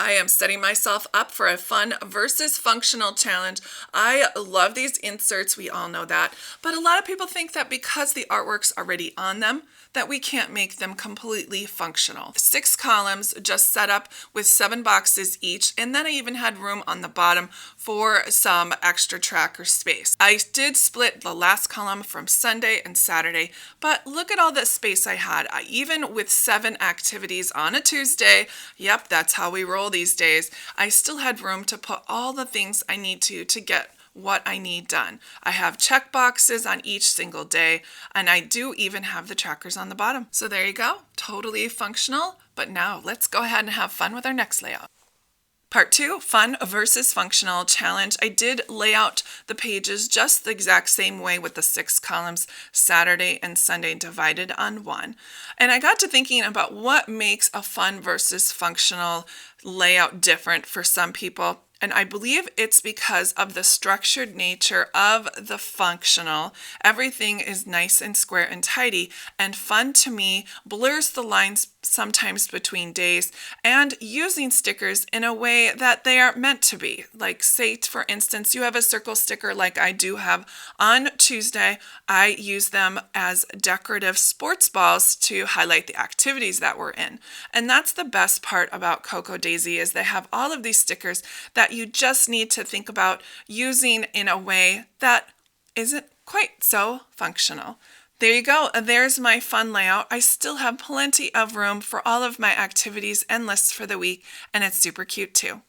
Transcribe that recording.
I am setting myself up for a fun versus functional challenge. I love these inserts, we all know that, but a lot of people think that because the artwork's already on them, that we can't make them completely functional. 6 columns just set up with 7 boxes each, and then I even had room on the bottom for some extra tracker space. I did split the last column from Sunday and Saturday, but look at all the space I had. Even with 7 activities on a Tuesday, yep, that's how we roll these days, I still had room to put all the things I need to get what I need done. I have check boxes on each single day, and I do even have the trackers on the bottom. So there you go, totally functional. But now let's go ahead and have fun with our next layout. Part 2, fun versus functional challenge. I did lay out the pages just the exact same way with the 6 columns, Saturday and Sunday divided on 1. And I got to thinking about what makes a fun versus functional layout different for some people. And I believe it's because of the structured nature of the functional. Everything is nice and square and tidy, and fun to me blurs the lines sometimes between days and using stickers in a way that they are meant to be. Like, say, for instance, you have a circle sticker like I do have on Tuesday. I use them as decorative sports balls to highlight the activities that we're in. And that's the best part about Cocoa Daisy, is they have all of these stickers that you just need to think about using in a way that isn't quite so functional. There you go. There's my fun layout. I still have plenty of room for all of my activities and lists for the week, and it's super cute too.